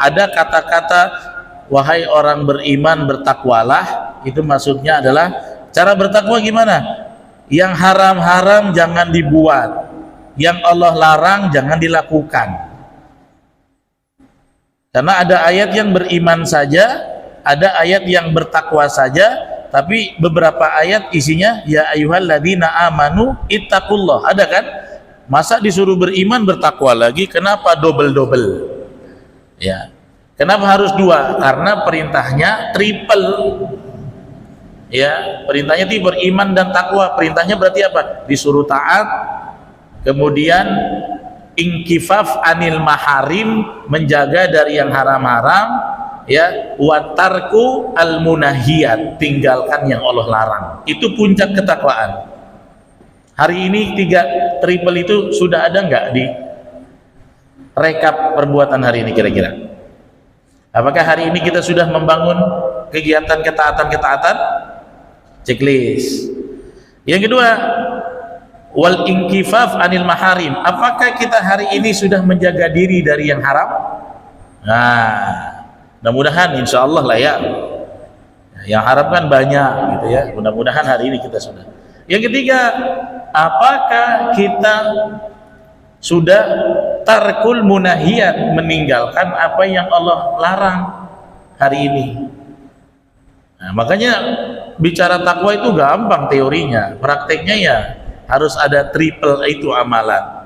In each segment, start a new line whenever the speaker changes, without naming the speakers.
ada kata-kata wahai orang beriman bertakwalah, itu maksudnya adalah cara bertakwa gimana? Yang haram-haram jangan dibuat, yang Allah larang jangan dilakukan. Karena ada ayat yang beriman saja, ada ayat yang bertakwa saja, tapi beberapa ayat isinya ya ayyuhalladzina amanu ittaqullah, ada kan? Masa disuruh beriman bertakwa lagi, kenapa double-double? Ya. Kenapa harus dua? Karena perintahnya triple. Ya, perintahnya itu beriman dan takwa. Perintahnya berarti apa? Disuruh taat, kemudian inkifaf anil maharim, menjaga dari yang haram-haram, ya, watarku al munahiyat, tinggalkan yang Allah larang. Itu puncak ketakwaan. Hari ini 3 triple itu sudah ada nggak di rekap perbuatan hari ini kira-kira? Apakah hari ini kita sudah membangun kegiatan ketaatan-ketaatan? Checklist. Yang kedua, wal inkifaf anil maharim. Apakah kita hari ini sudah menjaga diri dari yang haram? Nah, mudah-mudahan insya Allah lah ya. Yang haram kan banyak gitu ya. Mudah-mudahan hari ini kita sudah. Yang ketiga, apakah kita sudah tarkul munahiyat, meninggalkan apa yang Allah larang hari ini? Nah, makanya bicara takwa itu gampang teorinya, prakteknya ya harus ada triple itu amalan.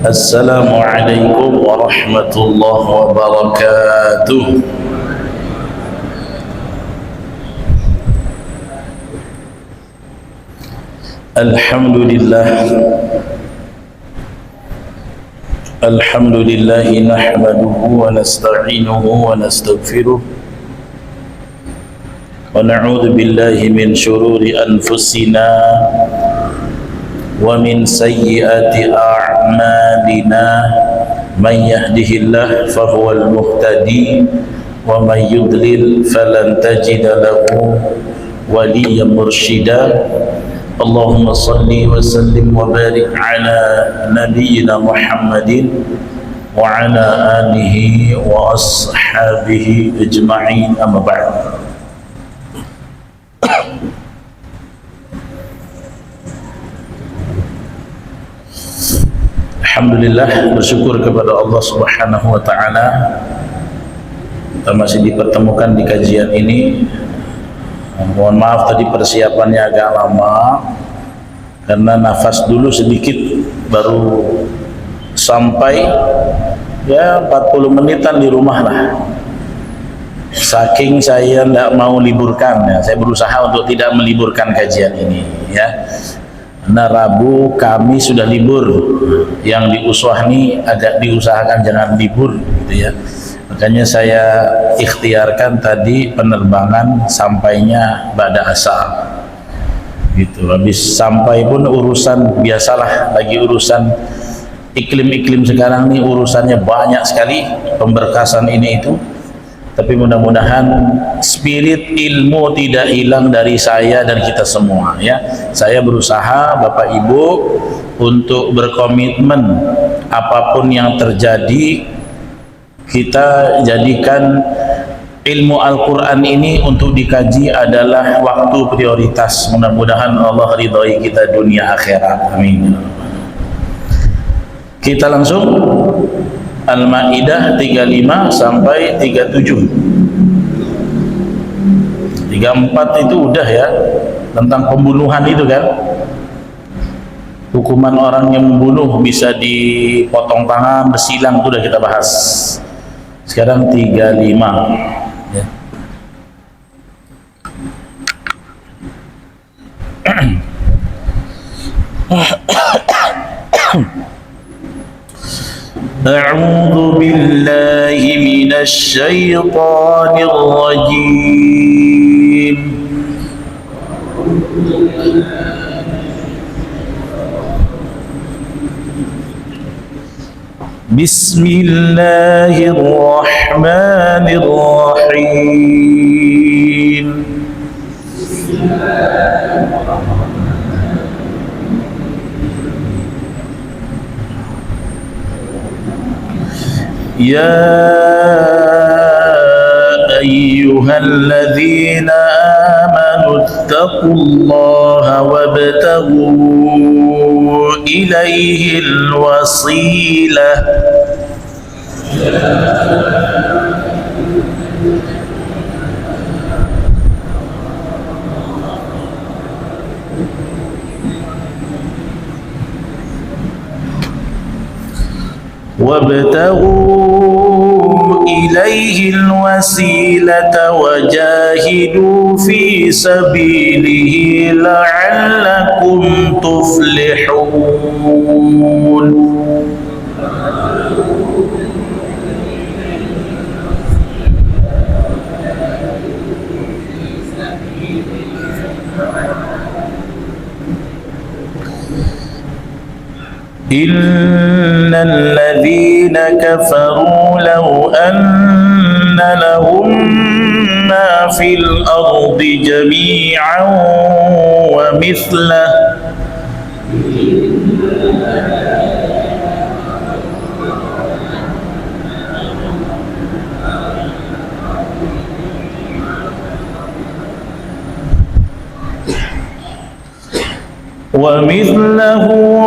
Assalamualaikum warahmatullahi wabarakatuh. Alhamdulillah nahmaduhu wa nasta'inuhu wa nastaghfiruh wa na'udzu billahi min shururi anfusina wa min sayyiati a'malina, man yahdihillahu fahuwal muhtadi wa man yudlil falan tajida lahu waliyyan mursyida. Allahumma salli wa sallim wa barik ala nabiyyina Muhammadin wa ala alihi wa ashabihi ajma'in, amma ba'd. Alhamdulillah, bersyukur kepada Allah Subhanahu wa ta'ala, kita masih dipertemukan di kajian ini. Mohon maaf tadi persiapannya agak lama karena nafas dulu sedikit, baru sampai ya 40 menitan di rumah lah. Saking saya tidak mau liburkan ya, saya berusaha untuk tidak meliburkan kajian ini ya. Karena Rabu kami sudah libur, yang di Uswah ini agak diusahakan jangan libur gitu ya. Makanya saya ikhtiarkan tadi penerbangan sampainya ba'da asar gitu. Habis sampai pun urusan biasalah, lagi urusan iklim-iklim sekarang nih, urusannya banyak sekali, pemberkasan ini itu. Tapi mudah-mudahan spirit ilmu tidak hilang dari saya dan kita semua ya. Saya berusaha Bapak Ibu untuk berkomitmen apapun yang terjadi, kita jadikan ilmu Al-Quran ini untuk dikaji adalah waktu prioritas. Mudah-mudahan Allah ridhoi kita dunia akhirat, amin. Kita langsung Al-Ma'idah 35 sampai 37. 34 itu udah ya, tentang pembunuhan itu kan, hukuman orang yang membunuh bisa dipotong tangan, bersilang, itu udah kita bahas. Sekarang 35 ya. A'udzu billahi minasy syaithanir rajim. Bismillahirrahmanirrahim. يا أيها الذين آمنوا اتقوا الله وابتغوا إليه الوسيلة وجاهدوا في سبيله لعلكم تفلحون. إن الذين كفروا لو أن لهم ما في الأرض جميعا ومثله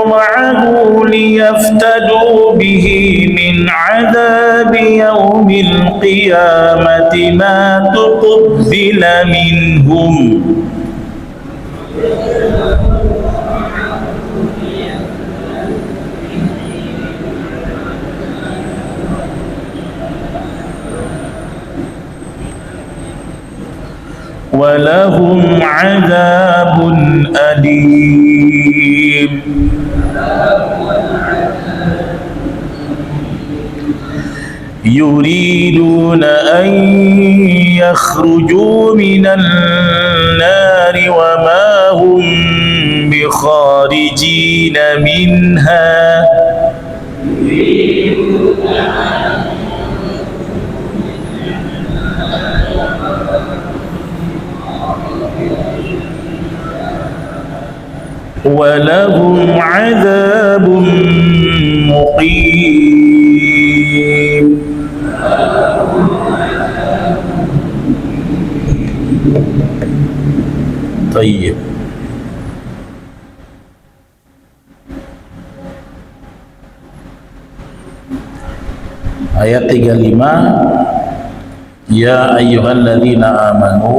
معه ليفتدوا به من عذاب يوم القيامة ما تقبل منهم ولهم عذاب أليم. يريدون أن يخرجوا من النار وما هم بخارجين منها ولهم عذاب مقيم. طيب. Ayat 35, Ya ayyuhalladzina amanu,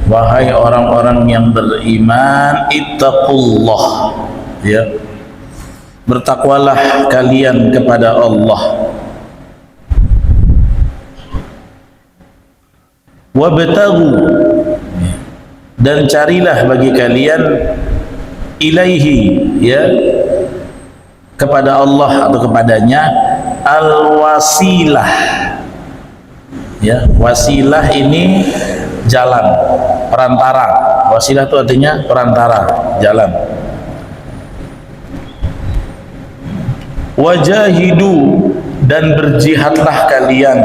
wahai orang-orang yang beriman, ittaqullah, ya, bertakwalah kalian kepada Allah, wabtaghu, dan carilah bagi kalian, ilaihi, ya, kepada Allah atau kepadanya, al-wasilah, ya, wasilah ini jalan, perantara. Wasilah itu artinya perantara, jalan. Wajahidu, dan berjihadlah kalian,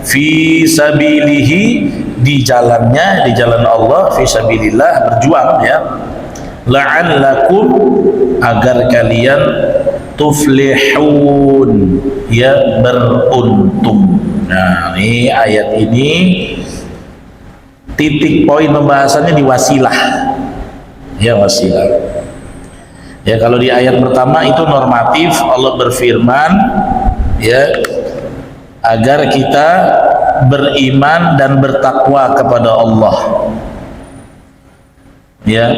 fi sabilihi, di jalannya, di jalan Allah, fi sabilillah, berjuang, ya, la'allakum, agar kalian tuflihun, ya, beruntung. Nah, ini ayat ini titik poin pembahasannya di wasilah, ya, wasilah. Ya, kalau di ayat pertama itu normatif, Allah berfirman, ya, agar kita beriman dan bertakwa kepada Allah, ya.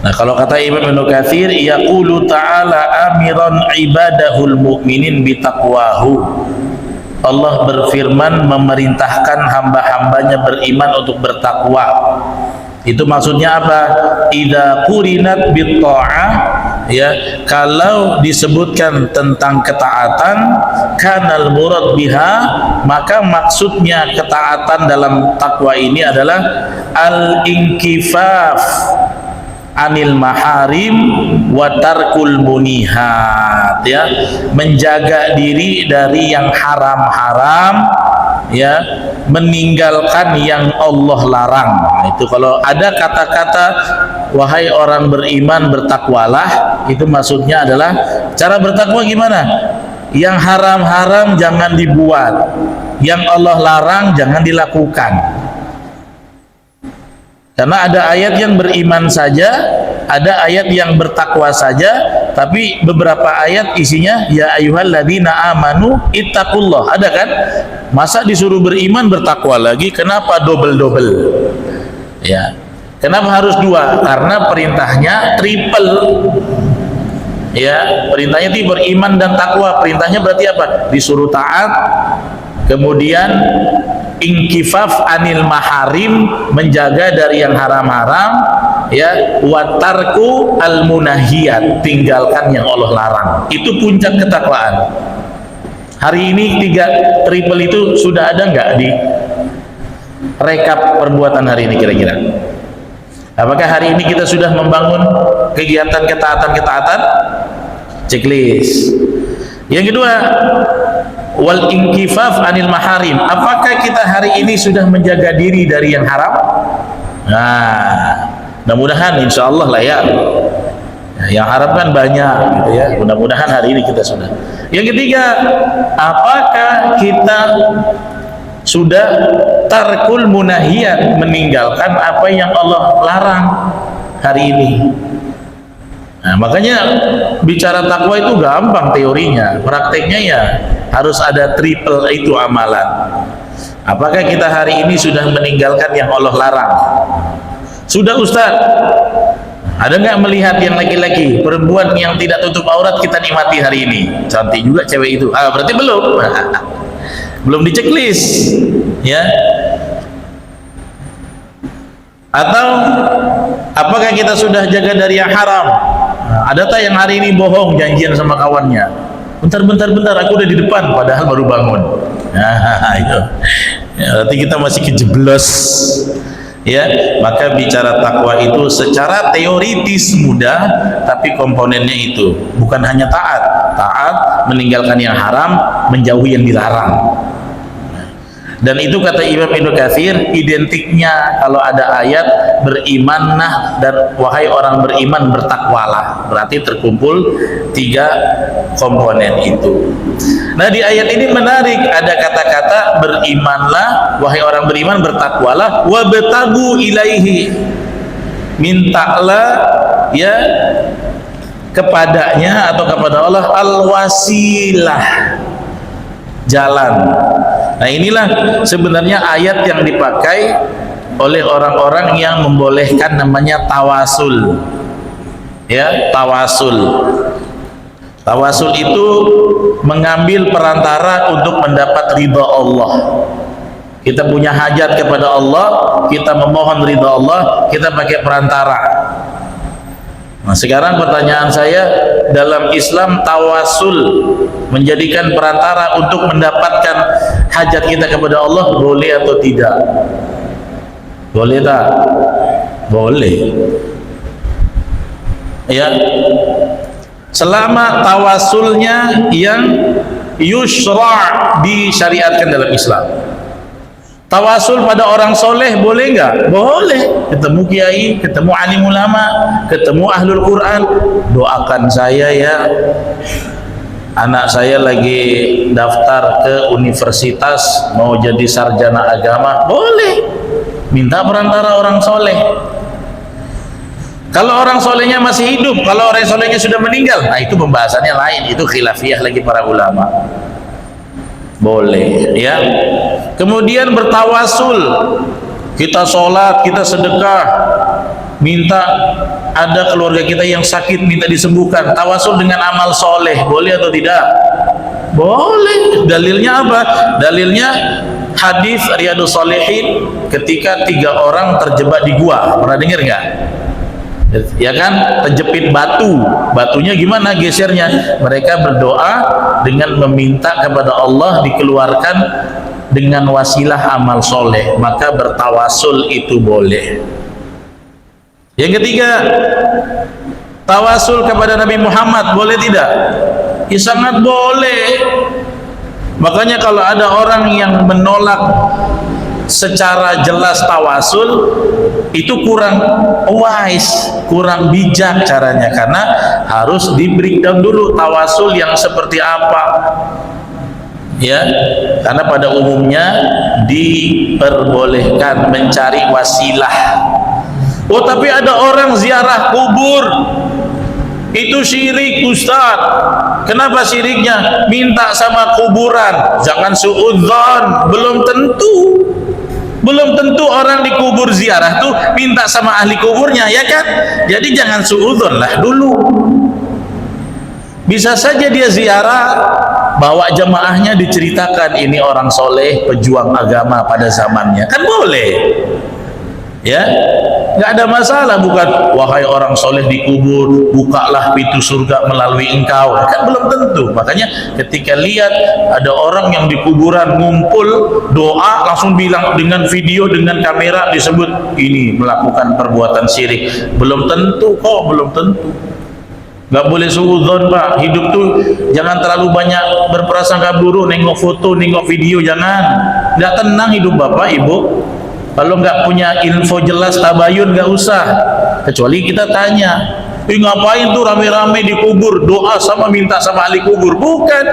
Nah, kalau kata Imam Ibnu Katsir, yaqulu ta'ala amiran ibadahul mu'minin bitaqwahu, Allah berfirman memerintahkan hamba-hambanya beriman untuk bertakwa. Itu maksudnya apa? Idza qurinat bitta'ah, ya, kalau disebutkan tentang ketaatan, kanal murad biha, maka maksudnya ketaatan dalam takwa ini adalah al-inkifaf anil maharim wa tarkul munihat, ya, menjaga diri dari yang haram-haram, ya, meninggalkan yang Allah larang. Nah, itu kalau ada kata-kata wahai orang beriman bertakwalah, itu maksudnya adalah cara bertakwa gimana? yang haram-haram jangan dibuat, yang Allah larang jangan dilakukan. Karena ada ayat yang beriman saja, ada ayat yang bertakwa saja, tapi beberapa ayat isinya ya ayyuhalladzina amanu ittaqullah. Ada kan? Masa disuruh beriman bertakwa lagi, kenapa double-double? Ya. Kenapa harus dua? Karena perintahnya triple. Ya, perintahnya itu beriman dan takwa. Perintahnya berarti apa? Disuruh taat, kemudian inkifaf anil maharim, menjaga dari yang haram-haram, ya, watarku al munahiyat, tinggalkan yang Allah larang. Itu puncak ketakwaan. Hari ini 3 triple itu sudah ada nggak di rekap perbuatan hari ini kira-kira? Apakah hari ini kita sudah membangun kegiatan ketaatan-ketaatan? Checklist. Yang kedua, wal inkifaf anil maharim. Apakah kita hari ini sudah menjaga diri dari yang haram? Nah, mudah-mudahan insya Allah lah ya. Yang haram kan banyak gitu ya. Mudah-mudahan hari ini kita sudah. Yang ketiga, apakah kita sudah tarkul munahiyat, meninggalkan apa yang Allah larang hari ini? Nah, makanya bicara takwa itu gampang teorinya, prakteknya ya harus ada triple itu amalan. Apakah kita hari ini sudah meninggalkan yang Allah larang? Sudah Ustaz? Ada nggak melihat yang laki-laki, perempuan yang tidak tutup aurat kita nikmati hari ini? Cantik juga cewek itu. Ah, berarti belum. Belum di checklist, ya. Atau apakah kita sudah jaga dari yang haram? Nah, ada tak yang hari ini bohong janjian sama kawannya? Bentar, aku udah di depan, padahal baru bangun. Nah, itu. Ya, berarti kita masih kejeblos. Ya, maka bicara takwa itu secara teoritis mudah, tapi komponennya itu bukan hanya taat meninggalkan yang haram, menjauhi yang dilarang. Dan itu kata Imam Ibnu Katsir, identiknya kalau ada ayat berimanlah dan wahai orang beriman bertakwalah, berarti terkumpul 3 komponen itu. Nah, di ayat ini menarik, ada kata-kata berimanlah wahai orang beriman bertakwalah, wabtagu ilaihi, mintalah ya kepadanya atau kepada Allah al-wasilah, jalan. Nah, inilah sebenarnya ayat yang dipakai oleh orang-orang yang membolehkan namanya tawasul. Ya, tawasul. Tawasul itu mengambil perantara untuk mendapat ridha Allah. Kita punya hajat kepada Allah, kita memohon ridha Allah, kita pakai perantara. Nah, sekarang pertanyaan saya, dalam Islam tawasul menjadikan perantara untuk mendapatkan hajat kita kepada Allah boleh atau tidak? Boleh tak? Boleh. Ya. Selama tawasulnya yang yusra' disyariatkan dalam Islam. Tawasul pada orang soleh boleh nggak? Boleh. Ketemu kiai, ketemu alim ulama, ketemu ahlul Quran, doakan saya ya, anak saya lagi daftar ke universitas mau jadi sarjana agama. Boleh. Minta perantara orang soleh. Kalau orang solehnya masih hidup, kalau orang solehnya sudah meninggal, nah itu pembahasannya lain, itu khilafiyah lagi para ulama. Boleh, ya. Kemudian bertawasul, kita sholat, kita sedekah, minta ada keluarga kita yang sakit minta disembuhkan, tawasul dengan amal soleh, boleh atau tidak? Boleh. Dalilnya apa? Dalilnya hadis Riyadhus Shalihin ketika 3 orang terjebak di gua, pernah dengar nggak? Ya kan, terjepit batu, batunya gimana gesernya? Mereka berdoa dengan meminta kepada Allah dikeluarkan dengan wasilah amal soleh, maka bertawasul itu boleh. Yang ketiga, tawasul kepada Nabi Muhammad boleh tidak? Ya sangat boleh. Makanya kalau ada orang yang menolak secara jelas tawasul, itu kurang wise, kurang bijak caranya, karena harus di breakdown dulu tawasul yang seperti apa, ya. Karena pada umumnya diperbolehkan mencari wasilah. Oh, tapi ada orang ziarah kubur, itu syirik Ustaz. Kenapa syiriknya? Minta sama kuburan. Jangan suudzon, belum tentu orang di kubur ziarah tuh minta sama ahli kuburnya, ya kan? Jadi jangan suudzon lah dulu. Bisa saja dia ziarah, bawa jemaahnya, diceritakan ini orang soleh, pejuang agama pada zamannya, kan boleh, ya, nggak ada masalah. Bukan wahai orang soleh di kubur, bukalah pintu surga melalui engkau, kan belum tentu. Makanya ketika lihat ada orang yang di kuburan ngumpul doa, langsung bilang dengan video, dengan kamera, disebut ini melakukan perbuatan syirik. Belum tentu kok, belum tentu. Nggak boleh suudzon, Pak. Hidup tuh jangan terlalu banyak berprasangka buruk, nengok foto, nengok video, jangan. Nggak tenang hidup Bapak Ibu. Kalau nggak punya info jelas tabayun, nggak usah. Kecuali kita tanya, ngapain tuh rame-rame di kubur, doa sama minta sama ahli kubur? Bukan.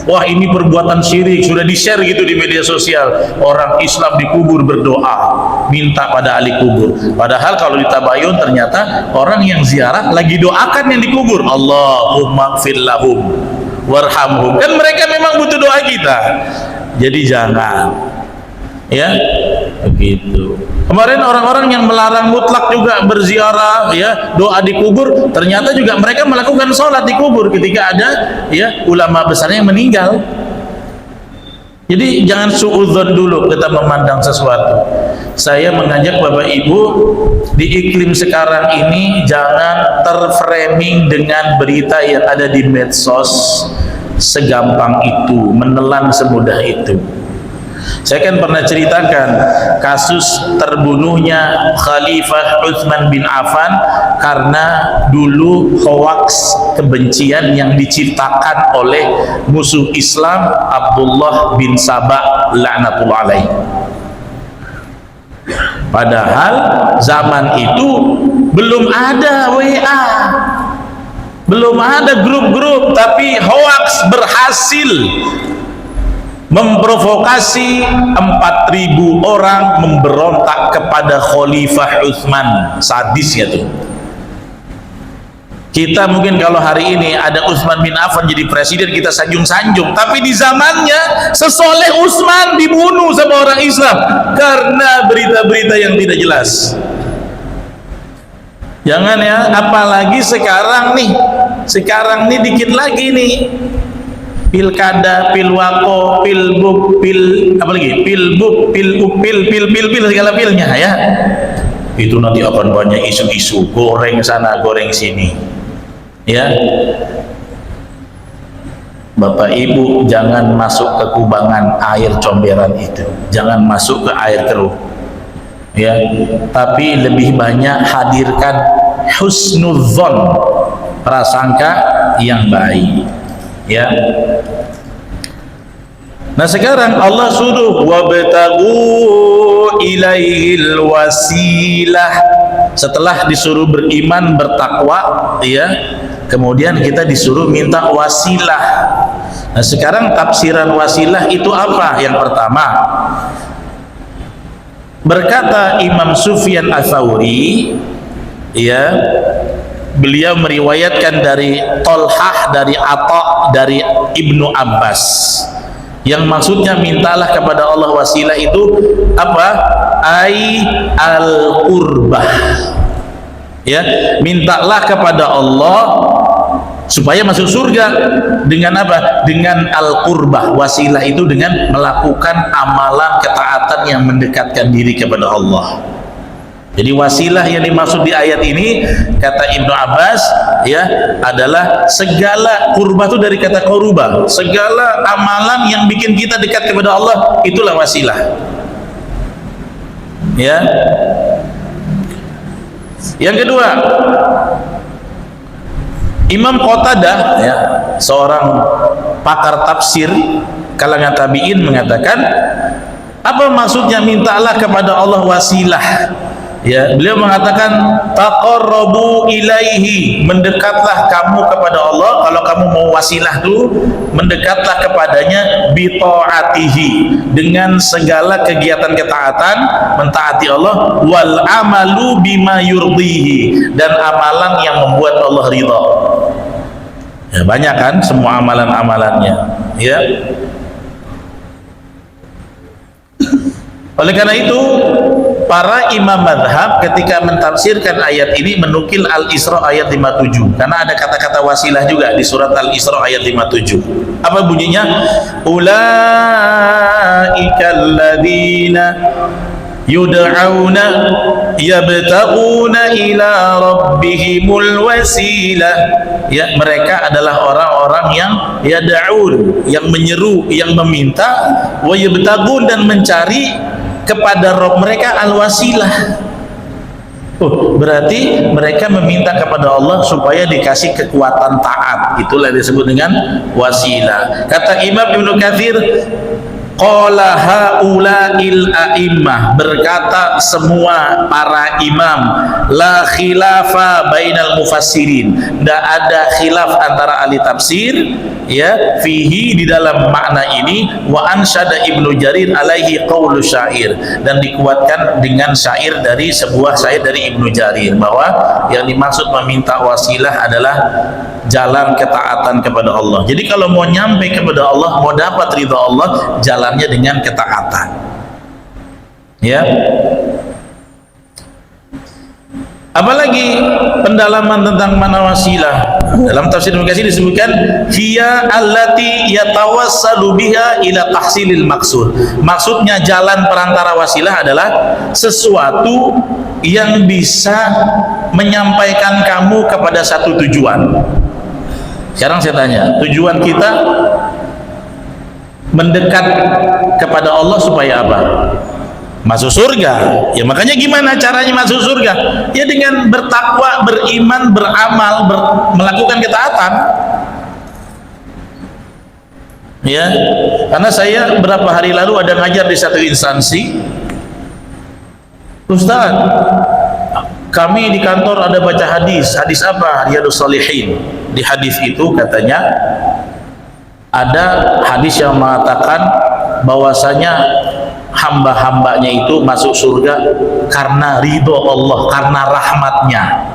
Wah, ini perbuatan syirik, sudah di-share gitu di media sosial. Orang Islam di kubur berdoa, minta pada ahli kubur. Padahal kalau di tabayun ternyata orang yang ziarah lagi doakan yang di kubur. Allahumma gfir lahum warhamhum. Kan mereka memang butuh doa kita. Jadi jangan, ya, begitu. Kemarin orang-orang yang melarang mutlak juga berziarah, ya, doa di kubur, ternyata juga mereka melakukan sholat di kubur ketika ada, ya, ulama besarnya yang meninggal. Jadi jangan suudzon dulu kita memandang sesuatu. Saya mengajak Bapak Ibu, di iklim sekarang ini jangan terframing dengan berita yang ada di medsos segampang itu, menelan semudah itu. Saya kan pernah ceritakan kasus terbunuhnya Khalifah Utsman bin Affan karena dulu hoaks kebencian yang diciptakan oleh musuh Islam Abdullah bin Sabah laknatullah alaih. Padahal zaman itu belum ada WA, belum ada grup-grup, tapi hoaks berhasil memprovokasi 4.000 orang memberontak kepada Khalifah Utsman. Sadis ya tuh. Kita mungkin kalau hari ini ada Utsman bin Affan jadi presiden, kita sanjung-sanjung, tapi di zamannya sesoleh Utsman dibunuh sama orang Islam karena berita-berita yang tidak jelas. Jangan ya, apalagi sekarang nih dikit lagi nih, pilkada, pilwako, pilbuk, apalagi pilbuk, pil segala pilnya, ya. Itu nanti akan banyak isu-isu, goreng sana, goreng sini, ya. Bapak Ibu jangan masuk ke kubangan air comberan itu, jangan masuk ke air keruh, ya. Tapi lebih banyak hadirkan husnudzon, prasangka yang baik, ya. Nah sekarang Allah suruh wabtagu ilaihil wasilah. Setelah disuruh beriman, bertakwa, ya, kemudian kita disuruh minta wasilah. Nah sekarang tafsiran wasilah itu apa? Yang pertama, berkata Imam Sufyan Ats-Tsauri, ya, beliau meriwayatkan dari Tolhah, dari Atha, dari Ibnu Abbas, yang maksudnya mintalah kepada Allah wasilah itu apa? Ai al-qurbah, ya, mintalah kepada Allah supaya masuk surga dengan apa? Dengan al-qurbah. Wasilah itu dengan melakukan amalan ketaatan yang mendekatkan diri kepada Allah. Jadi wasilah yang dimaksud di ayat ini, kata Ibnu Abbas, ya, adalah segala qurbah itu dari kata qurba, segala amalan yang bikin kita dekat kepada Allah, itulah wasilah, ya. Yang kedua, Imam Qatadah, ya, seorang pakar tafsir kalangan tabi'in, mengatakan apa maksudnya mintalah kepada Allah wasilah? Ya, beliau mengatakan taqarrabu ilaihi, mendekatlah kamu kepada Allah. Kalau kamu mau wasilah dulu, mendekatlah kepadanya bi taatihi, dengan segala kegiatan ketaatan, mentaati Allah, wal amalu bima yurdihi, dan amalan yang membuat Allah ridha. Ya, banyak kan semua amalan-amalannya, ya. Oleh karena itu, para imam madhab ketika mentafsirkan ayat ini menukil Al-Isra ayat 57, karena ada kata-kata wasilah juga di surat Al-Isra ayat 57. Apa bunyinya? Ulaikal ladzina yud'auna yabtaguna ila rabbihimul wasilah. Ya, mereka adalah orang-orang yang yad'un, yang menyeru, yang meminta, wa yabtagun, dan mencari kepada Rabb mereka al-wasilah. Berarti mereka meminta kepada Allah supaya dikasih kekuatan taat. Itulah disebut dengan wasilah. Kata Imam Ibnu Katsir, qala haula'il a'immah, berkata semua para imam, la khilafa bainal mufassirin, tidak ada khilaf antara ahli tafsir, ya, fihi, di dalam makna ini. Wa ansyada Ibnu Jarir alaihi qaulu syair, dan dikuatkan dengan syair dari sebuah syair dari Ibnu Jarir, bahwa yang dimaksud meminta wasilah adalah jalan ketaatan kepada Allah. Jadi kalau mau nyampe kepada Allah, mau dapat ridha Allah, jalannya dengan ketaatan. Ya. Apalagi pendalaman tentang mana wasilah. Dalam tafsir Ibnu Katsir disebutkan hiya allati yatawassalu biha ila tahsilil maqsud. Maksudnya jalan perantara wasilah adalah sesuatu yang bisa menyampaikan kamu kepada satu tujuan. Sekarang saya tanya, tujuan kita mendekat kepada Allah supaya apa? Masuk surga. Ya, makanya gimana caranya masuk surga? Ya dengan bertakwa, beriman, beramal, melakukan ketaatan. Ya, karena saya beberapa hari lalu ada ngajar di satu instansi. Ustaz, kami di kantor ada baca hadis. Hadis apa? Riyadhus Shalihin. Di hadis itu katanya ada hadis yang mengatakan bahwasanya hamba-hambanya itu masuk surga karena ridho Allah, karena rahmatnya,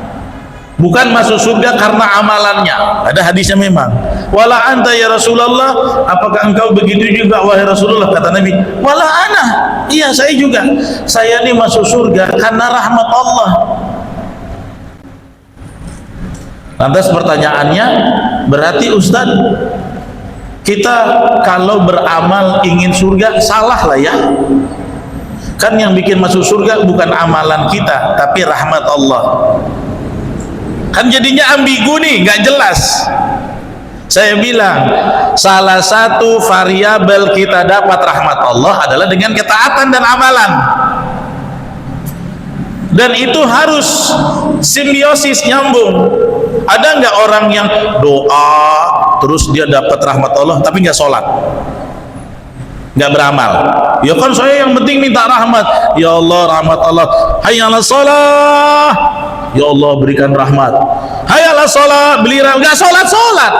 bukan masuk surga karena amalannya. Ada hadisnya memang. Wala anta ya Rasulullah, apakah engkau begitu juga wahai Rasulullah? Kata Nabi, wala ana, iya saya juga, saya ini masuk surga karena rahmat Allah. Lantas pertanyaannya, berarti Ustaz, kita kalau beramal ingin surga, salah lah ya. Kan yang bikin masuk surga bukan amalan kita, tapi rahmat Allah. Kan jadinya ambigu nih, nggak jelas. Saya bilang, salah satu variabel kita dapat rahmat Allah adalah dengan ketaatan dan amalan. Dan itu harus simbiosis, nyambung. Ada nggak orang yang doa terus dia dapat rahmat Allah tapi nggak sholat, nggak beramal? Ya kan saya yang penting minta rahmat. Ya Allah, rahmat Allah. Hayya 'alas shalah. Ya Allah, berikan rahmat. Hayya 'alas shalah, beli rahmat. Nggak sholat.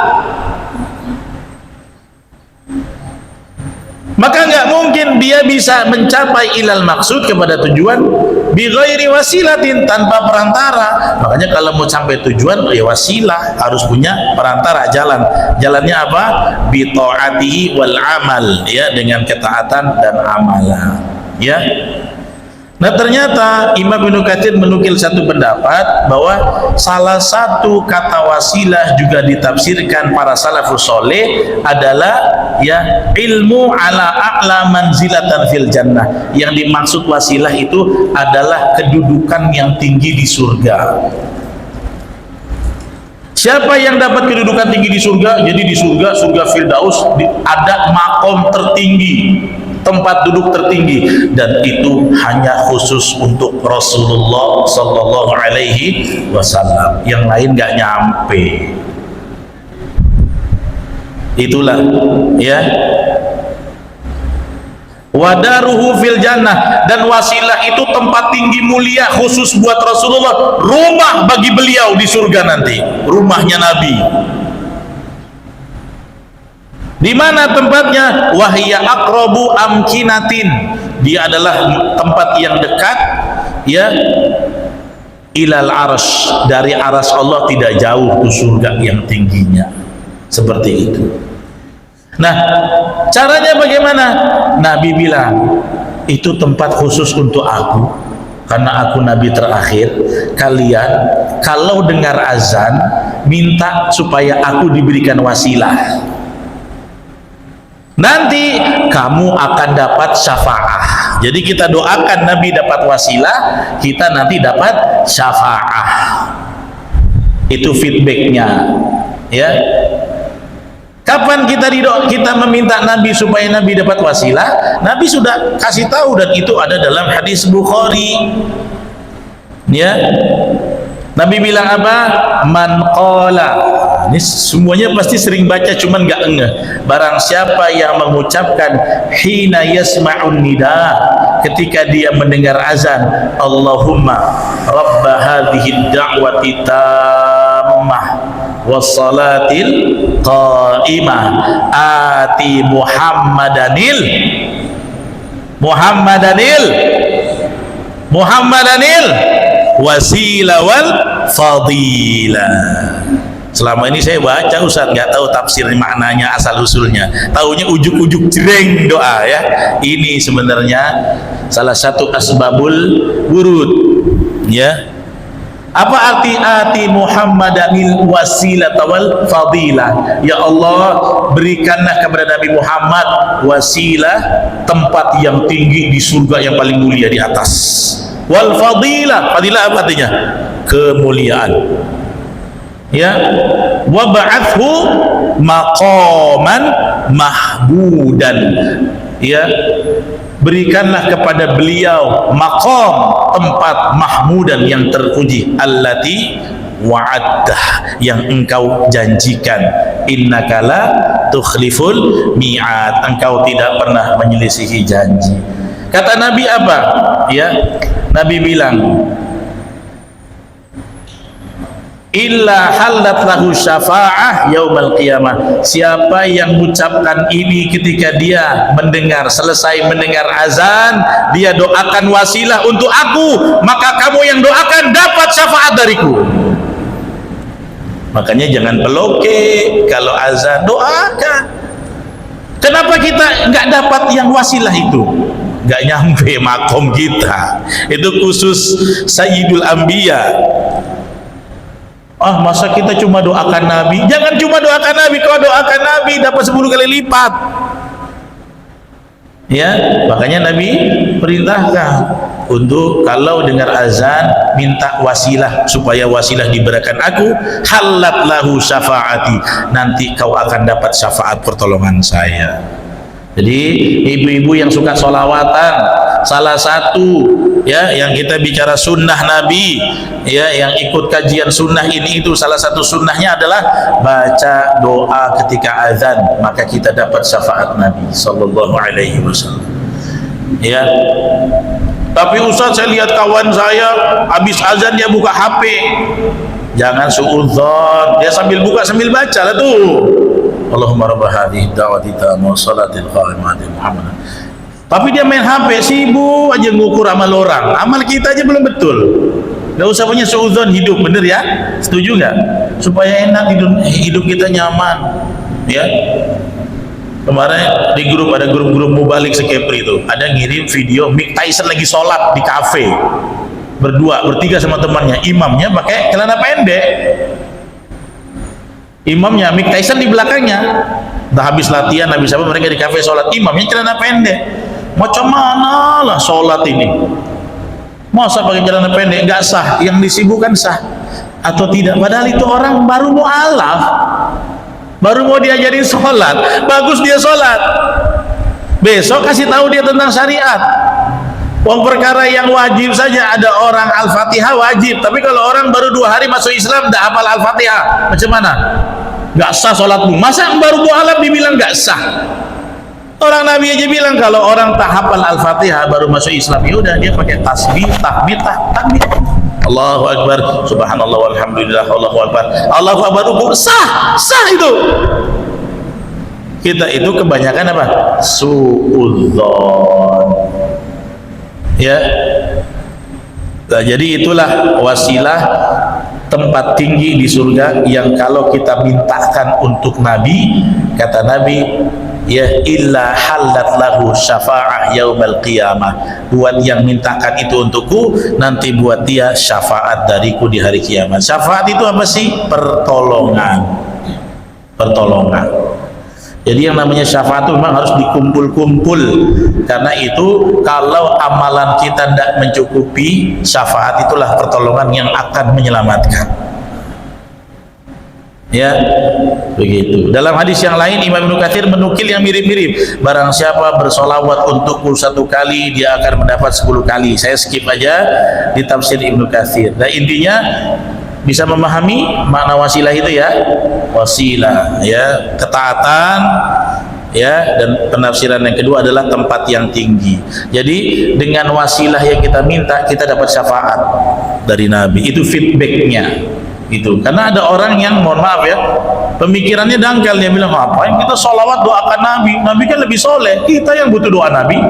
Maka nggak mungkin dia bisa mencapai ilal maksud, kepada tujuan, bi ghairi wasilatin, tanpa perantara. Makanya kalau mau sampai tujuan, ya wasilah, harus punya perantara, jalan. Jalannya apa? Bi ta'atihi wal amal, ya, dengan ketaatan dan amalan, ya. Nah, ternyata Imam Ibnu Katsir menukil satu pendapat bahwa salah satu kata wasilah juga ditafsirkan para salafus soleh adalah, ya, ilmu ala a'la manzilatan fil jannah. Yang dimaksud wasilah itu adalah kedudukan yang tinggi di surga. Siapa yang dapat kedudukan tinggi di surga? Jadi di surga, surga Firdaus, ada makom tertinggi, tempat duduk tertinggi, dan itu hanya khusus untuk Rasulullah Sallallahu Alaihi Wasallam. Yang lain nggak nyampe. Itulah, ya. Wadaruhu fil jannah, dan wasilah itu tempat tinggi mulia khusus buat Rasulullah, rumah bagi beliau di surga nanti, rumahnya Nabi. Di mana tempatnya? Wahya aqrabu amkinatin, dia adalah tempat yang dekat ya, ilal arsy, dari arsy Allah tidak jauh ke surga yang tingginya, seperti itu. Nah, caranya bagaimana? Nabi bilang, itu tempat khusus untuk aku, karena aku Nabi terakhir. Kalian kalau dengar azan, minta supaya aku diberikan wasilah. Nanti kamu akan dapat syafaah. Jadi kita doakan Nabi dapat wasilah, kita nanti dapat syafaah. Itu feedbacknya, ya. Kapan kita meminta Nabi supaya Nabi dapat wasilah? Nabi sudah kasih tahu, dan itu ada dalam hadis Bukhari. Ya. Nabi bilang apa? Man qala. Ini semuanya pasti sering baca, cuman enggak ngeh. Barang siapa yang mengucapkan hina yasma'un nida, ketika dia mendengar azan, Allahumma rabba hadhihi da'wati tammah wassalatil qa'imah ati Muhammadanil wasila wal fadila. Selama ini saya baca Ustaz, nggak tahu tafsir maknanya, asal usulnya, taunya ujuk-ujuk jreng doa ya. Ini sebenarnya salah satu asbabul wurud ya. Apa arti Muhammadanil wasilata wal fadilah? Ya Allah, berikanlah kepada Nabi Muhammad wasilah, tempat yang tinggi di surga yang paling mulia di atas. Wal fadilah, fadilah apa artinya? Kemuliaan. Ya, wa ba'athu maqaman mahmudan. Ya, berikanlah kepada beliau maqam, tempat mahmudan yang terpuji, allati wa'addah, yang engkau janjikan. Innaka la tukhliful mi'ad, engkau tidak pernah menyelisihi janji. Kata Nabi apa? Ya, Nabi bilang, illa halat lahu syafa'ah yaumal qiyamah. Siapa yang mengucapkan ini ketika dia selesai mendengar azan, dia doakan wasilah untuk aku, maka kamu yang doakan dapat syafaat dariku. Makanya jangan peloke, kalau azan doakan. Kenapa kita nggak dapat yang wasilah itu? Nggak nyampe makom kita. Itu khusus Sayyidul Anbiya. Masa kita cuma doakan Nabi? Jangan cuma doakan Nabi, kalau doakan Nabi dapat 10 kali lipat. Ya, makanya Nabi perintahkan untuk kalau dengar azan minta wasilah, supaya wasilah diberikan aku, halat lahu syafaati, nanti kau akan dapat syafaat pertolongan saya. Jadi ibu-ibu yang suka sholawatan, salah satu ya yang kita bicara sunnah Nabi ya, yang ikut kajian sunnah ini, itu salah satu sunnahnya adalah baca doa ketika azan, maka kita dapat syafaat Nabi sallallahu alaihi wasallam ya. Tapi Ustaz, saya lihat kawan saya habis azan dia buka HP. Jangan suudzon, dia sambil buka sambil baca lah tuh, Allahumma rabb hadhihi da'wati tammah salatil qa'imati Muhammad. Tapi dia main HP, sibuk aja ngukur amal orang. Amal kita aja belum betul. Gak usah punya suudzon, hidup bener ya. Setuju nggak? Supaya enak hidup kita nyaman. Ya. Kemarin di grup ada grup mubalik sekepri itu, ada ngirim video Mike Tyson lagi sholat di kafe, bertiga sama temannya. Imamnya pakai celana pendek. Imamnya Mike Tyson di belakangnya. Udah habis latihan, habis apa, mereka di kafe sholat, imamnya celana pendek. Macam mana lah sholat ini? Masa pakai celana pendek nggak sah? Yang disibukkan sah atau tidak? Padahal itu orang baru mu'alaf, baru mau diajarin sholat, bagus dia sholat. Besok kasih tahu dia tentang syariat. Uang perkara yang wajib saja, ada orang Al-Fatihah wajib, tapi kalau orang baru 2 hari masuk Islam tidak hafal Al-Fatihah, macam mana? Nggak sah sholatmu. Masa baru mu'alaf dibilang nggak sah? Orang Nabi aja bilang kalau orang tak hafal Al-Fatihah baru masuk Islam, ya udah dia pakai tasbih, tahmid, takbir. Allahu Akbar, subhanallah walhamdulillah, Allahu Akbar, Allahu Akbar, sah itu. Kita itu kebanyakan apa? Suudzon. Ya. Nah, jadi itulah wasilah tempat tinggi di surga yang kalau kita mintakan untuk Nabi, kata Nabi, ya illa halat lahu syafa'ah yaumal qiyamah. Buat yang mintakan itu untukku, nanti buat dia syafaat dariku di hari kiamat. Syafaat itu apa sih? Pertolongan. Jadi yang namanya syafaat itu memang harus dikumpul-kumpul. Karena itu kalau amalan kita tidak mencukupi, syafaat itulah pertolongan yang akan menyelamatkan. Ya, begitu. Dalam hadis yang lain Imam Ibnu Katsir menukil yang mirip-mirip. Barang siapa bersolawat untukku 1 kali, dia akan mendapat 10 kali. Saya skip aja di tafsir Ibnu Katsir. Nah, intinya bisa memahami makna wasilah itu ya. Wasilah ya, ketaatan ya, dan penafsiran yang kedua adalah tempat yang tinggi. Jadi dengan wasilah yang kita minta, kita dapat syafaat dari Nabi. Itu feedbacknya itu. Karena ada orang yang mohon maaf ya, pemikirannya dangkal, dia bilang ngapain kita sholawat doakan Nabi, Nabi kan lebih soleh, kita yang butuh doa Nabi.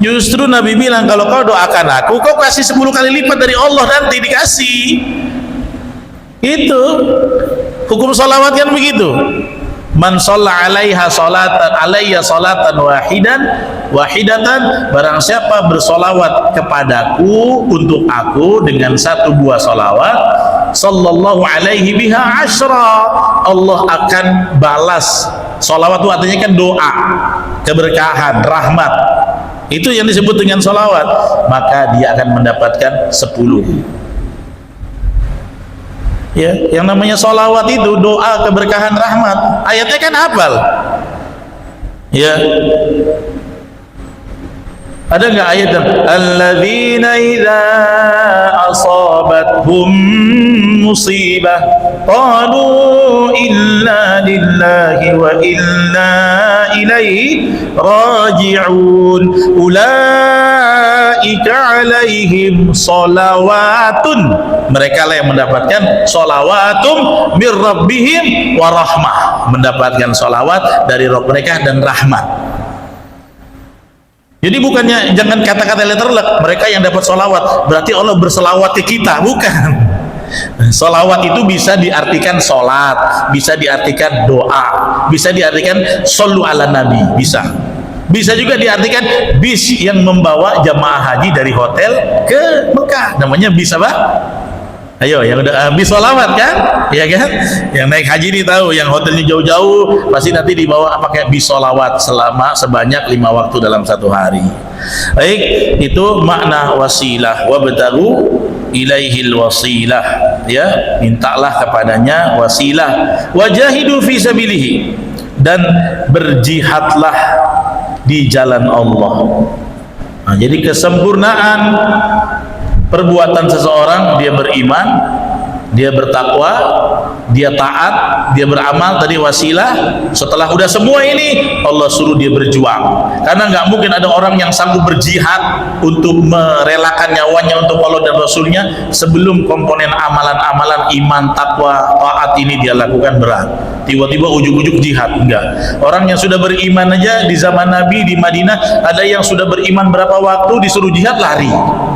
Justru Nabi bilang kalau kau doakan aku, kau kasih 10 kali lipat dari Allah, nanti dikasih. Itu hukum sholawat kan begitu. Man shalla alaiha salatan alayya salatan wahidatan, barang siapa bersolawat kepadaku untuk aku dengan 1 buah solawat, sallallahu alaihi biha asyra, Allah akan balas. Solawat itu artinya kan doa, keberkahan, rahmat, itu yang disebut dengan solawat, maka dia akan mendapatkan 10. Ya, yang namanya solawat itu doa, keberkahan, rahmat. Ayatnya kan hafal. Ya, ada nggak ayat yang alladzina idza asabathum musibah qalu inna lillahi wa inna ilaihi raji'un ulaika alaihim sholawatun, mereka lah yang mendapatkan sholawatum mir rabbihim wa rahmah, mendapatkan sholawat dari Rabb mereka dan rahmat. Jadi bukannya jangan kata-kata letterlek mereka yang dapat sholawat berarti Allah berselawat ke kita, bukan. Sholawat itu bisa diartikan sholat, bisa diartikan doa, bisa diartikan shollu ala nabi, bisa juga diartikan bis yang membawa jamaah haji dari hotel ke Mekah, namanya bis apa? Ayo, yang udah habis sholawat kan, ya kan? Yang naik haji ini tahu, yang hotelnya jauh-jauh pasti nanti dibawa pakai bis sholawat sebanyak 5 waktu dalam 1 hari. Baik, itu makna wasilah. Wabtagu ilaihil wasilah, ya, mintalah kepadanya wasilah. Wajahidu fi sabilihi, dan berjihadlah di jalan Allah. Nah, jadi kesempurnaan perbuatan seseorang, dia beriman, dia bertakwa, dia taat, dia beramal, tadi wasilah. Setelah udah semua ini, Allah suruh dia berjuang. Karena nggak mungkin ada orang yang sanggup berjihad untuk merelakan nyawanya untuk Allah dan Rasulnya sebelum komponen amalan-amalan iman, takwa, taat ini dia lakukan berat. Tiba-tiba ujuk-ujuk jihad, enggak. Orang yang sudah beriman aja di zaman Nabi di Madinah, ada yang sudah beriman berapa waktu disuruh jihad lari.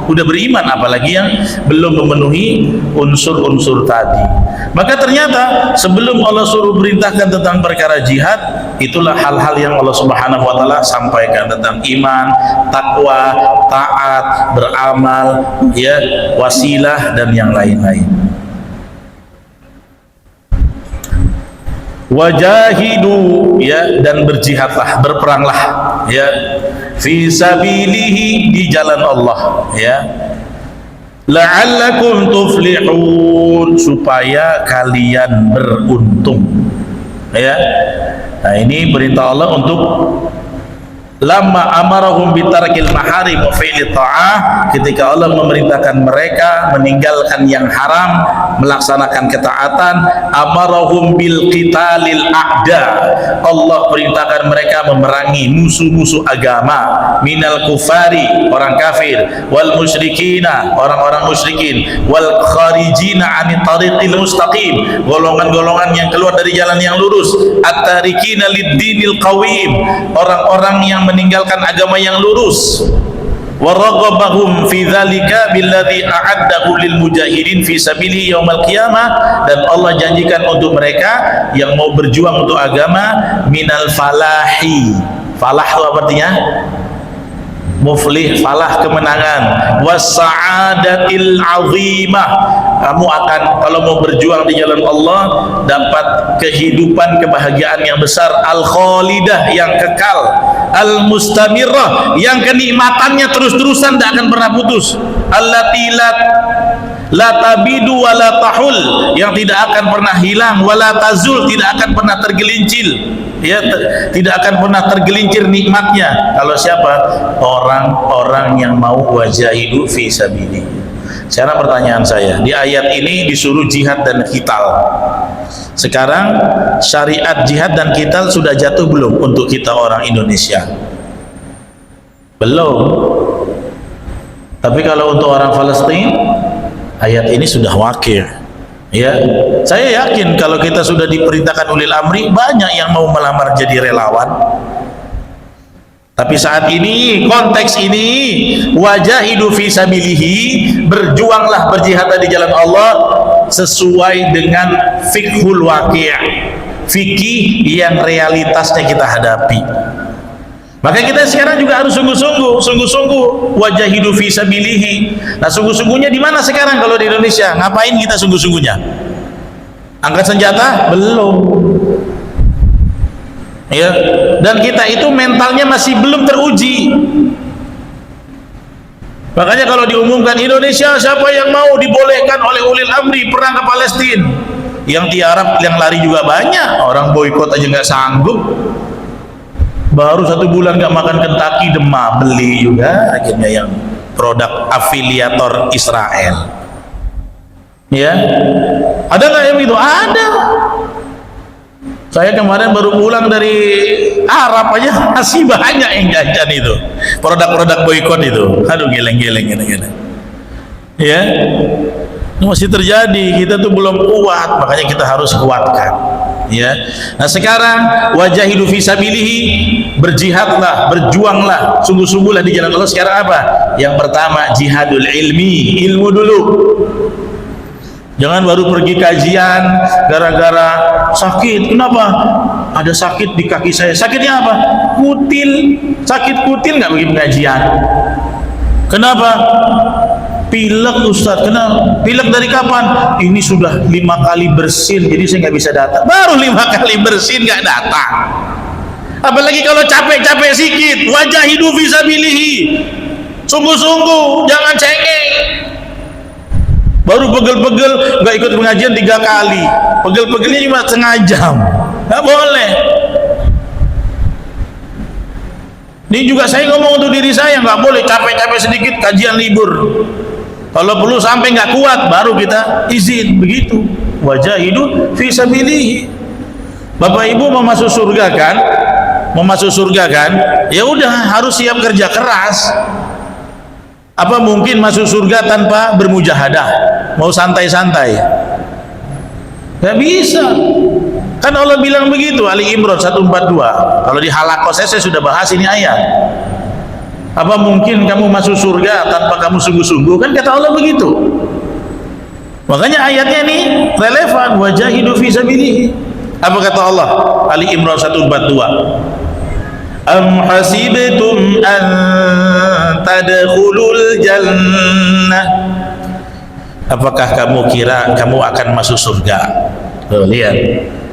Udah beriman, apalagi yang belum memenuhi unsur-unsur tadi. Maka ternyata sebelum Allah suruh perintahkan tentang perkara jihad, itulah hal-hal yang Allah Subhanahu wa taala sampaikan tentang iman, takwa, taat, beramal, ya, wasilah dan yang lain-lain. Wajahidu, ya, dan berjihadlah, berperanglah, ya, fi sabilihi, di jalan Allah, ya, la'allakum tuflihun, supaya kalian beruntung, ya. Nah, ini perintah Allah untuk lamma amarahum bitarkil maharim wa fi'li ta'ah, ketika Allah memerintahkan mereka meninggalkan yang haram, melaksanakan ketaatan, amarahum bil qitalil a'da, Allah perintahkan mereka memerangi musuh-musuh agama, minal kufari, orang kafir, wal musyrikina, orang-orang musyrikin, wal kharijina anit tariqil mustaqim, golongan-golongan yang keluar dari jalan yang lurus, at-tarikina lid-dinil qawim, orang-orang yang meninggalkan agama yang lurus, wa raghabahum fi dzalika billadzi a'addahu lil mujahidin fi sabilihi yaumil qiyamah, dan Allah janjikan untuk mereka yang mau berjuang untuk agama minal falahi. Falah itu artinya muflih, falah, kemenangan, was-sa'adatil 'azimah, kamu akan kalau mau berjuang di jalan Allah dapat kehidupan kebahagiaan yang besar, al-khalidah, yang kekal, al-mustamirrah, yang kenikmatannya terus-terusan tidak akan pernah putus, allati la tabidu wa la tahul, yang tidak akan pernah hilang, wa la tazul, tidak akan pernah tergelincir, ya, tidak akan pernah tergelincir nikmatnya. Kalau siapa? Orang-orang yang mau wajahidu fi sabilihi. Sekarang pertanyaan saya, di ayat ini disuruh jihad dan qital. Sekarang syariat jihad dan qital sudah jatuh belum untuk kita orang Indonesia? Belum. Tapi kalau untuk orang Palestina, ayat ini sudah wakil. Ya, saya yakin kalau kita sudah diperintahkan ulil amri, banyak yang mau melamar jadi relawan. Tapi saat ini, konteks ini, wajahidu fi sabilihi, berjuanglah, berjihadlah di jalan Allah sesuai dengan fiqhul waqi', fikih yang realitasnya kita hadapi. Maka kita sekarang juga harus sungguh-sungguh wajahidu fi sabilihi. Nah, sungguh-sungguhnya di mana sekarang kalau di Indonesia? Ngapain kita sungguh-sungguhnya? Angkat senjata? Belum. Ya, dan kita itu mentalnya masih belum teruji. Makanya kalau diumumkan Indonesia, siapa yang mau dibolehkan oleh ulil amri perang ke Palestina? Yang tiarap, yang lari juga banyak. Orang boikot aja nggak sanggup. Baru 1 bulan nggak makan Kentucky demam, beli juga akhirnya yang produk afiliator Israel. Ya, ada nggak yang itu? Ada. Saya kemarin baru pulang dari Arab aja, masih banyak yang jajan itu produk-produk boikot itu. Aduh, geleng-geleng. Ya, masih terjadi. Kita tuh belum kuat, makanya kita harus kuatkan. Ya, nah sekarang wajahidu fi sabilihi, berjihadlah, berjuanglah, sungguh-sungguhlah di jalan Allah. Sekarang apa? Yang pertama, jihadul ilmi, ilmu dulu. Jangan baru pergi kajian gara-gara sakit. Kenapa? Ada sakit di kaki saya. Sakitnya apa? Kutil. Sakit kutil nggak pergi pengajian. Kenapa? Pilek Ustaz. Kenapa? Pilek dari kapan? Ini sudah 5 kali bersin, jadi saya nggak bisa datang. Baru 5 kali bersin nggak datang. Apalagi kalau capek-capek sikit. Wajahidu fi sabilihi. Sungguh-sungguh, jangan cengeng. Baru pegel-pegel nggak ikut pengajian 3 kali, pegel-pegelnya cuma setengah jam, nggak boleh. Ini juga saya ngomong untuk diri saya, nggak boleh capek-capek sedikit kajian libur. Kalau perlu sampai nggak kuat baru kita izin, begitu. Wajahidu fi sabilihi. Bapak Ibu mau masuk surga kan? Mau masuk surga kan? Ya udah, harus siap kerja keras. Apa mungkin masuk surga tanpa bermujahadah? Mau santai-santai? Gak bisa. Kan Allah bilang begitu, Ali Imran 142. Kalau di halaqah saya sudah bahas ini ayat. Apa mungkin kamu masuk surga tanpa kamu sungguh-sungguh? Kan kata Allah begitu. Makanya ayatnya ini relevan, wajahidu fi sabilihi. Apa kata Allah? Ali Imran 142. Am hasibtum an tadkhulul jannah, apakah kamu kira kamu akan masuk surga? Tuh, lihat.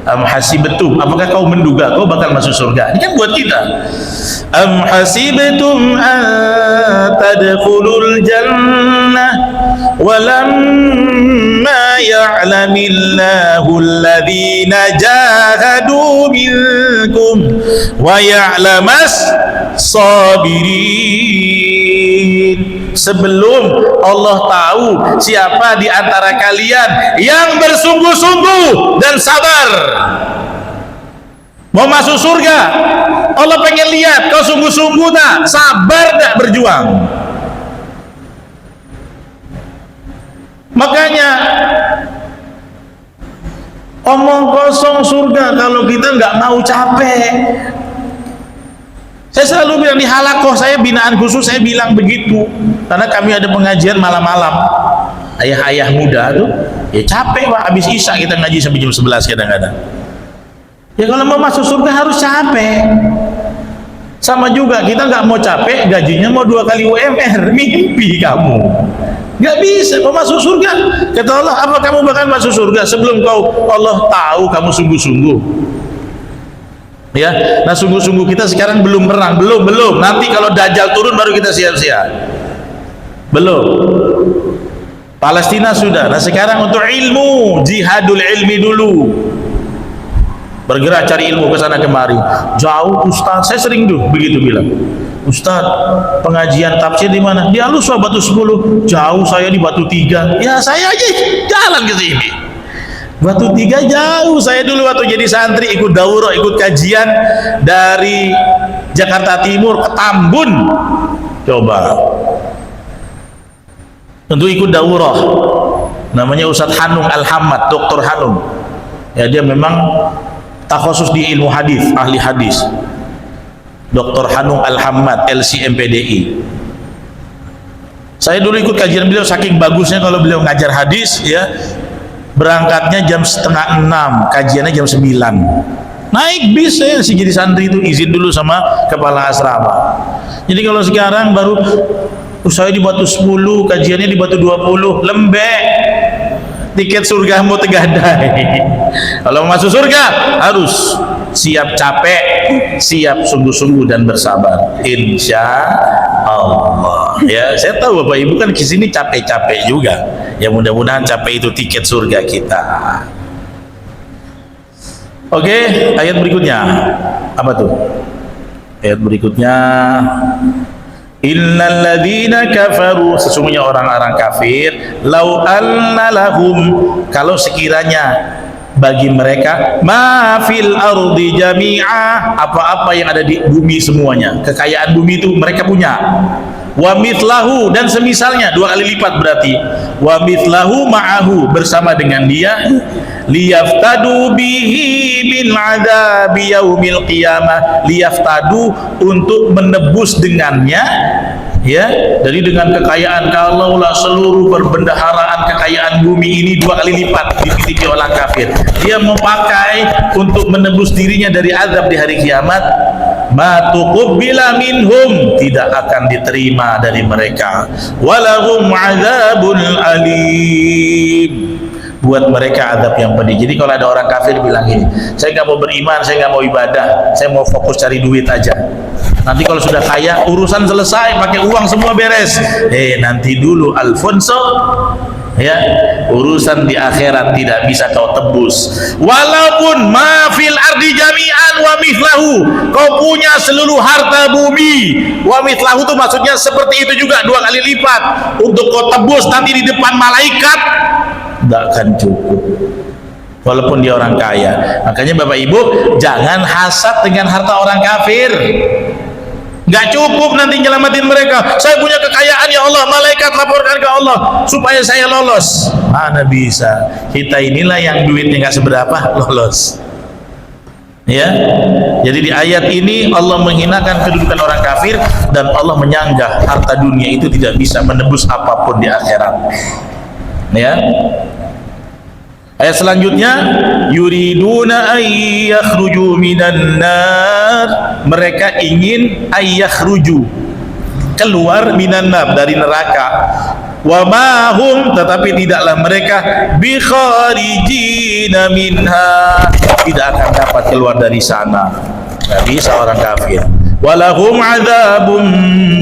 Am hasibtum, apakah kau menduga kau bakal masuk surga? Ini kan buat kita. Am hasibtum an tadkhulul jannah walamma ya'lamillahu alladhina jahadu minkum wa ya'lamas sabirin. Sebelum Allah tahu siapa di antara kalian yang bersungguh-sungguh dan sabar mau masuk surga, Allah pengen lihat kau sungguh-sungguh tak, sabar tak berjuang. Makanya omong kosong surga kalau kita nggak mau capek. Saya selalu bilang di halakoh saya binaan khusus, saya bilang begitu karena kami ada pengajian malam-malam. Ayah-ayah muda tuh ya capek Pak, habis isya kita ngaji sampai jam 11 kadang-kadang. Ya kalau mau masuk surga harus capek. Sama juga kita nggak mau capek, gajinya mau 2 kali UMR, mimpi kamu. Nggak bisa mau masuk surga. Kata Allah, apa kamu bakal masuk surga sebelum Allah tahu kamu sungguh-sungguh? Ya, nah sungguh-sungguh kita sekarang belum perang, belum. Nanti kalau Dajjal turun baru kita siap-siap. Belum. Palestina sudah. Nah sekarang untuk ilmu, jihadul ilmi dulu. Bergerak cari ilmu ke sana kemari. Jauh Ustaz, saya sering tuh begitu bilang. Ustaz, pengajian tafsir di mana? Di Al-Uswa Batu 10. Jauh saya di Batu 3. Ya saya aja jalan ke sini. Batu 3 jauh. Saya dulu waktu jadi santri ikut daurah, ikut kajian dari Jakarta Timur ke Tambun. Coba. Untuk ikut daurah. Namanya Ustaz Hanung Al-Hamad, Dr. Hanung. Ya dia memang takhusus di ilmu hadis, ahli hadis. Dr. Hanung Al-Hamad, LCMPDI. Saya dulu ikut kajian beliau, saking bagusnya kalau beliau ngajar hadis ya. Berangkatnya jam 5:30, kajiannya jam 9. Naik bis saya sih jadi santri itu, izin dulu sama kepala asrama. Jadi kalau sekarang baru saya di Batu 10, kajiannya di Batu 20, lembek. Tiket surga mau tegadai. Kalau mau masuk surga harus siap capek, siap sungguh-sungguh dan bersabar. Insya Allah. Ya, saya tahu Bapak Ibu kan kesini capek-capek juga. Ya mudah-mudahan capek itu tiket surga kita. Oke, ayat berikutnya apa tuh? Ayat berikutnya. Innal ladzina kafaru, sesungguhnya orang-orang kafir, lau anna lahum, kalau sekiranya bagi mereka ma fil ardi jami'a, apa-apa yang ada di bumi semuanya, kekayaan bumi itu mereka punya, wa mithlahu, dan semisalnya 2 kali lipat berarti, wa mithlahu ma'ahu, bersama dengan dia, liyaftadu bihi min adzabi yaumil qiyamah, liyaftadu, untuk menebus dengannya ya, dari dengan kekayaan. Kalaulah seluruh perbendaharaan kekayaan bumi ini 2 kali lipat dimiliki orang kafir, dia memakai untuk menebus dirinya dari azab di hari kiamat, ma tuqbila minhum, tidak akan diterima dari mereka, walahum adzabun alim, buat mereka azab yang pedih. Jadi kalau ada orang kafir bilang gini, saya nggak mau beriman, saya nggak mau ibadah, saya mau fokus cari duit aja, nanti kalau sudah kaya urusan selesai, pakai uang semua beres. Nanti dulu Alfonso ya, urusan di akhirat tidak bisa kau tebus. Walaupun ma fil ardi jami'an wa mithlahu, kau punya seluruh harta bumi, wa mithlahu itu maksudnya seperti itu juga 2 kali lipat, untuk kau tebus nanti di depan malaikat tidak akan cukup, walaupun dia orang kaya. Makanya Bapak Ibu jangan hasad dengan harta orang kafir. Nggak cukup nanti nyelamatin mereka. Saya punya kekayaan ya Allah, malaikat laporkan ke Allah supaya saya lolos. Mana bisa, kita inilah yang duitnya nggak seberapa lolos ya. Jadi di ayat ini Allah menghinakan kedudukan orang kafir, dan Allah menyanggah harta dunia itu tidak bisa menebus apapun di akhirat ya. Ayat selanjutnya, yuriduna ayyakhruju minan nar, mereka ingin ayyakhruju, keluar minan nar, dari neraka, wa ma hum, tetapi tidaklah mereka bi kharijina minha, tidak akan dapat keluar dari sana. Nggak bisa orang kafir. Walahum adzabun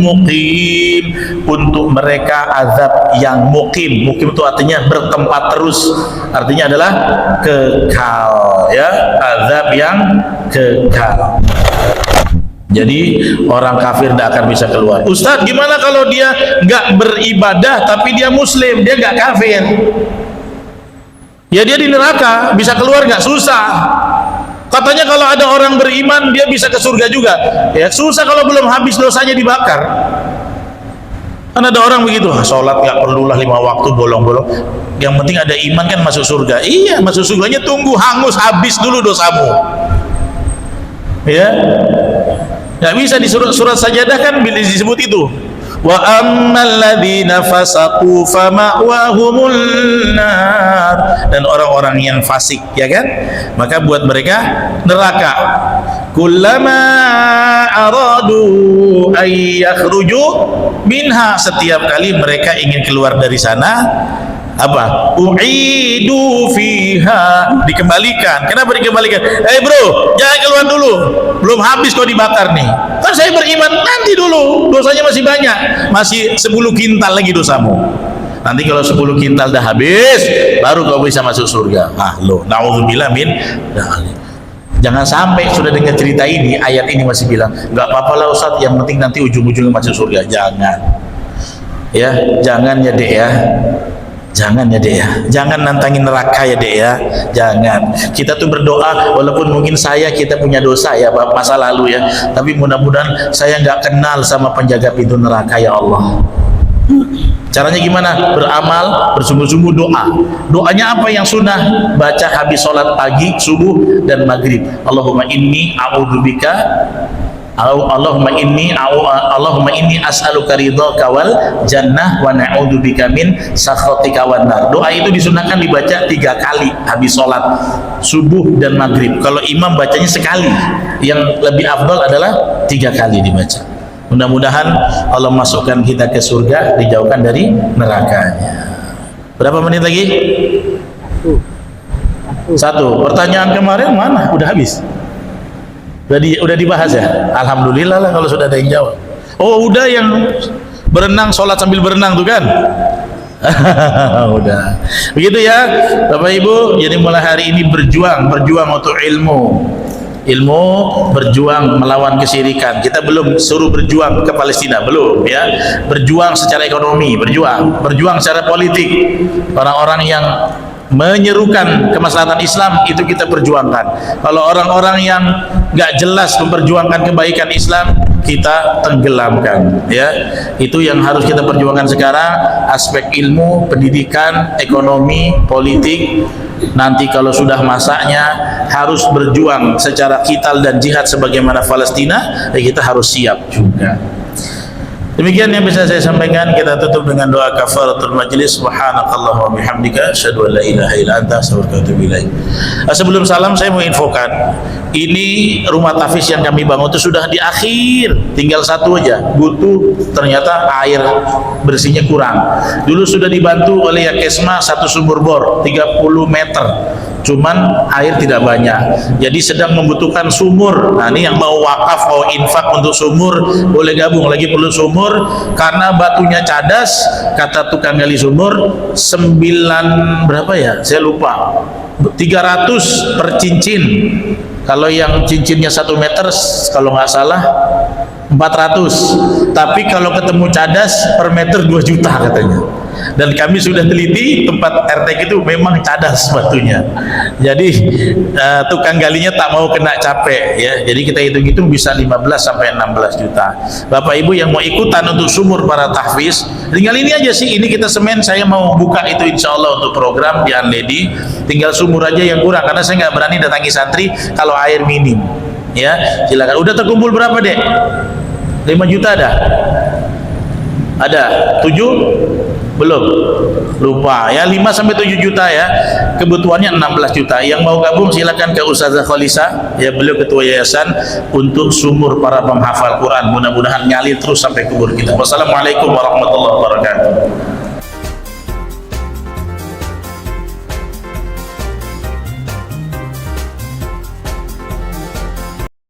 muqim, untuk mereka azab yang muqim. Muqim itu artinya bertempat terus, artinya adalah kekal ya, azab yang kekal. Jadi orang kafir tidak akan bisa keluar. Ustadz, gimana kalau dia nggak beribadah tapi dia muslim, dia nggak kafir? Ya dia di neraka, bisa keluar nggak? Susah. Katanya kalau ada orang beriman dia bisa ke surga juga. Ya susah kalau belum habis dosanya dibakar. Kan ada orang begitu, sholat nggak perlulah 5 waktu bolong-bolong. Yang penting ada iman kan masuk surga. Iya, masuk surganya tunggu hangus habis dulu dosamu. Ya, nggak bisa di surat Sajadah kan disebut itu. Wa ammal ladzina fasaqu fama'wahumul nar, dan orang-orang yang fasik, ya kan, maka buat mereka neraka. Kullama aradu ay yakhruju minha, setiap kali mereka ingin keluar dari sana, apa? U'idu fiha, dikembalikan. Kenapa dikembalikan? Bro, jangan keluar dulu, belum habis kau dibakar nih. Kan saya beriman, nanti dulu, dosanya masih banyak, masih 10 kintal lagi dosamu. Nanti kalau 10 kintal dah habis, baru kau bisa masuk surga. Na'udzubillah min dzalik. Jangan sampai sudah dengar cerita ini, ayat ini masih bilang, nggak apa-apa lah Ustadz, yang penting nanti ujung-ujungnya masuk surga. Jangan, ya, jangan ya dek ya. Jangan ya dek ya, jangan nantangin neraka ya dek ya, jangan. Kita tuh berdoa, walaupun mungkin kita punya dosa ya masa lalu ya, tapi mudah-mudahan saya nggak kenal sama penjaga pintu neraka ya Allah. Caranya gimana? Beramal, bersungguh-sungguh doa. Doanya apa yang sunnah? Baca habis sholat pagi, subuh, dan maghrib. Allahumma inni a'udzubika, Allahumma inni as'aluka ridhaka wal jannah wa na'udzubika min sakhatika wan nar. Doa itu disunahkan dibaca 3 kali habis sholat subuh dan maghrib. Kalau imam bacanya sekali, yang lebih afdal adalah 3 kali dibaca. Mudah-mudahan Allah masukkan kita ke surga, dijauhkan dari nerakanya. Berapa menit lagi? 1. Pertanyaan kemarin mana? Udah habis? Udah dibahas ya? Alhamdulillah lah kalau sudah ada yang jawab. Oh udah, yang berenang, sholat sambil berenang tuh kan? Udah. Begitu ya Bapak Ibu. Jadi mulai hari ini berjuang untuk ilmu, berjuang melawan kesyirikan. Kita belum suruh berjuang ke Palestina, belum ya. Berjuang secara ekonomi, berjuang secara politik. Orang-orang yang menyerukan kemaslahatan Islam itu kita perjuangkan. Kalau orang-orang yang nggak jelas memperjuangkan kebaikan Islam, kita tenggelamkan ya. Itu yang harus kita perjuangkan sekarang, aspek ilmu, pendidikan, ekonomi, politik. Nanti kalau sudah masaknya harus berjuang secara qital dan jihad sebagaimana Palestina, ya kita harus siap juga. Demikian yang bisa saya sampaikan. Kita tutup dengan doa kafaratul majlis. Subhanakallah wa bihamdika asyhadu an la ilaha illa anta astaghfiruka wa atubu ilaik. Sebelum salam saya mau infokan, ini rumah tahfiz yang kami bangun itu sudah di akhir, tinggal 1 aja. Butuh, ternyata air bersihnya kurang. Dulu sudah dibantu oleh Yakesma 1 sumur bor 30 meter. Cuman air tidak banyak, jadi sedang membutuhkan sumur. Nah ini yang mau wakaf, mau infak untuk sumur, boleh gabung. Lagi perlu sumur karena batunya cadas, kata tukang gali sumur 9 berapa ya, saya lupa, 300 per cincin. Kalau yang cincinnya 1 meter kalau nggak salah 400, tapi kalau ketemu cadas per meter 2 juta katanya. Dan kami sudah teliti, tempat RT itu memang cadas batunya. Jadi tukang galinya tak mau kena capek ya. Jadi kita hitung-hitung bisa 15 sampai 16 juta. Bapak Ibu yang mau ikutan untuk sumur para tahfiz, tinggal ini aja sih. Ini kita semen, saya mau buka itu insya Allah untuk program di Unlady. Tinggal sumur aja yang kurang, karena saya nggak berani datangi santri kalau air minim. Ya, silakan. Udah terkumpul berapa dek? 5 juta ada? Ada? 7? Belum? Lupa ya, 5 sampai 7 juta ya. Kebutuhannya 16 juta. Yang mau gabung silakan ke Ustazah Khalisa ya, beliau ketua yayasan, untuk sumur para penghafal Quran. Mudah-mudahan ngalir terus sampai kubur kita. Wassalamualaikum warahmatullahi wabarakatuh.